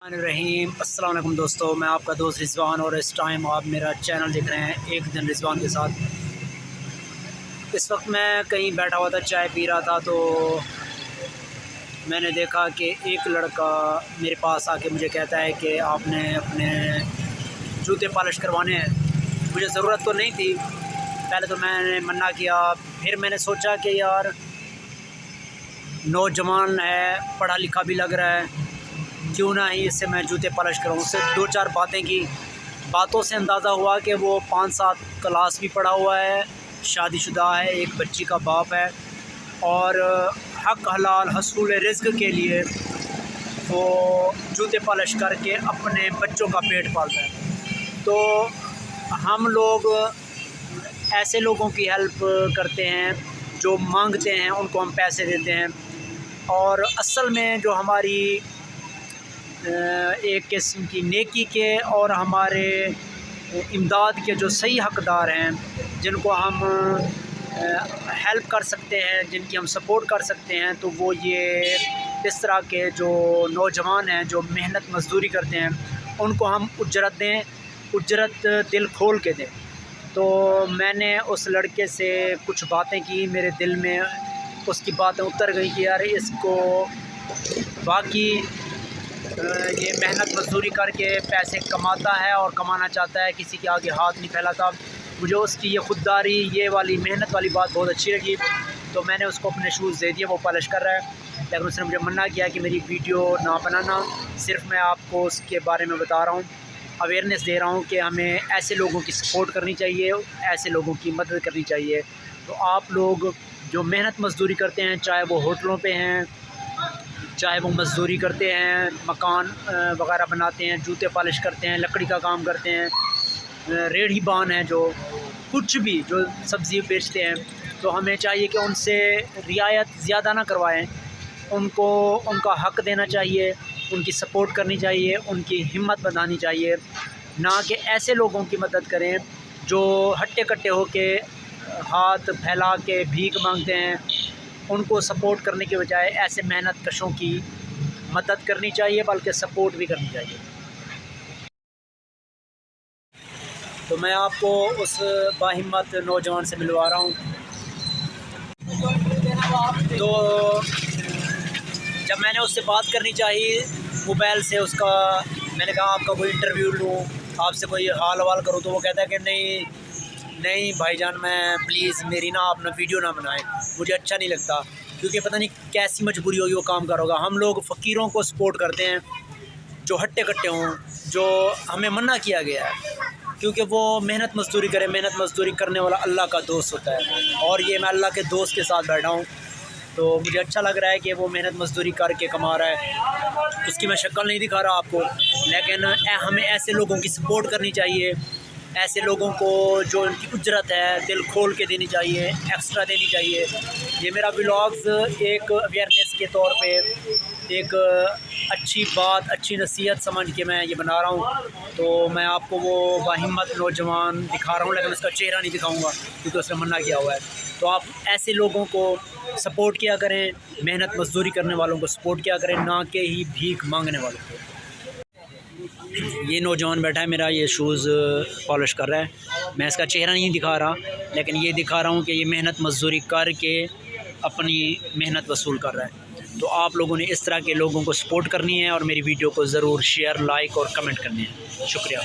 रहीम अस्सलाम वालेकुम दोस्तों, मैं आपका दोस्त रिजवान और इस टाइम आप मेरा चैनल देख रहे हैं एक दिन रिजवान के साथ। इस वक्त मैं कहीं बैठा हुआ था, चाय पी रहा था, तो मैंने देखा कि एक लड़का मेरे पास आके मुझे कहता है कि आपने अपने जूते पॉलिश करवाने हैं। मुझे ज़रूरत तो नहीं थी, पहले तो मैंने मना किया, फिर मैंने सोचा कि यार नौजवान है, पढ़ा लिखा भी लग रहा है, क्यों ना ही इससे मैं जूते पॉलिश कराऊँ। उससे दो चार बातें की, बातों से अंदाज़ा हुआ कि वो 5-7 क्लास भी पढ़ा हुआ है, शादीशुदा है, एक बच्ची का बाप है और हक हलाल हसूल रिज़्क़ के लिए वो जूते पॉलिश करके अपने बच्चों का पेट पालता है। तो हम लोग ऐसे लोगों की हेल्प करते हैं जो मांगते हैं, उनको हम पैसे देते हैं, और असल में जो हमारी एक किस्म की नेकी के और हमारे इमदाद के जो सही हक़दार हैं, जिनको हम हेल्प कर सकते हैं, जिनकी हम सपोर्ट कर सकते हैं, तो वो ये इस तरह के जो नौजवान हैं जो मेहनत मज़दूरी करते हैं, उनको हम उजरत दें, उजरत दिल खोल के दें। तो मैंने उस लड़के से कुछ बातें की, मेरे दिल में उसकी बातें उतर गई कि यार इसको बाकी ये मेहनत मज़दूरी करके पैसे कमाता है और कमाना चाहता है, किसी के आगे हाथ नहीं फैलाता। मुझे उसकी ये ख़ुददारी, ये वाली मेहनत वाली बात बहुत अच्छी लगी, तो मैंने उसको अपने शूज़ दे दिए, वो पॉलिश कर रहा है। लेकिन उसने मुझे मना किया कि मेरी वीडियो ना बनाना, सिर्फ़ मैं आपको उसके बारे में बता रहा हूँ, अवेयरनेस दे रहा हूँ कि हमें ऐसे लोगों की सपोर्ट करनी चाहिए, ऐसे लोगों की मदद करनी चाहिए। तो आप लोग जो मेहनत मज़दूरी करते हैं, चाहे वो होटलों पे हैं, चाहे वो मज़दूरी करते हैं, मकान वगैरह बनाते हैं, जूते पॉलिश करते हैं, लकड़ी का काम करते हैं, रेढ़ी बान है, जो कुछ भी जो सब्ज़ी बेचते हैं, तो हमें चाहिए कि उनसे रियायत ज़्यादा ना करवाएं, उनको उनका हक़ देना चाहिए, उनकी सपोर्ट करनी चाहिए, उनकी हिम्मत बढ़ानी चाहिए, ना कि ऐसे लोगों की मदद करें जो हट्टे कट्टे होके हाथ फैला के भीख मांगते हैं। उनको सपोर्ट करने के बजाय ऐसे मेहनत कशों की मदद करनी चाहिए, बल्कि सपोर्ट भी करनी चाहिए। तो मैं आपको उस बाहिम्मत नौजवान से मिलवा रहा हूँ। तो जब मैंने उससे बात करनी चाहिए मोबाइल से, उसका मैंने कहा आपका कोई इंटरव्यू लूँ, आपसे कोई हाल हवाल करूँ, तो वो कहता है कि नहीं भाईजान, मैं प्लीज़ मेरी ना आप ना वीडियो ना बनाएं, मुझे अच्छा नहीं लगता, क्योंकि पता नहीं कैसी मजबूरी होगी वो काम कर होगा। हम लोग फ़कीरों को सपोर्ट करते हैं जो हट्टे कट्टे हों, जो हमें मना किया गया है, क्योंकि वो मेहनत मज़दूरी करे। मेहनत मज़दूरी करने वाला अल्लाह का दोस्त होता है, और ये मैं अल्लाह के दोस्त के साथ बैठा हूँ, तो मुझे अच्छा लग रहा है कि वो मेहनत मज़दूरी करके कमा रहा है। उसकी मैं शक्ल नहीं दिखा रहा आपको, लेकिन हमें ऐसे लोगों की सपोर्ट करनी चाहिए, ऐसे लोगों को जो उनकी उजरत है दिल खोल के देनी चाहिए, एक्स्ट्रा देनी चाहिए। ये मेरा व्लॉग्स एक अवेयरनेस के तौर पे, एक अच्छी बात, अच्छी नसीहत समझ के मैं ये बना रहा हूँ। तो मैं आपको वो बाहिम्मत नौजवान दिखा रहा हूँ, लेकिन उसका चेहरा नहीं दिखाऊँगा क्योंकि उसने मना किया हुआ है। तो आप ऐसे लोगों को सपोर्ट किया करें, मेहनत मज़दूरी करने वालों को सपोर्ट किया करें, ना कि ही भीख मांगने वालों को। ये नौजवान बैठा है मेरा, ये शूज़ पॉलिश कर रहा है। मैं इसका चेहरा नहीं दिखा रहा, लेकिन ये दिखा रहा हूँ कि ये मेहनत मज़दूरी करके अपनी मेहनत वसूल कर रहा है। तो आप लोगों ने इस तरह के लोगों को सपोर्ट करनी है और मेरी वीडियो को ज़रूर शेयर, लाइक और कमेंट करनी है। शुक्रिया।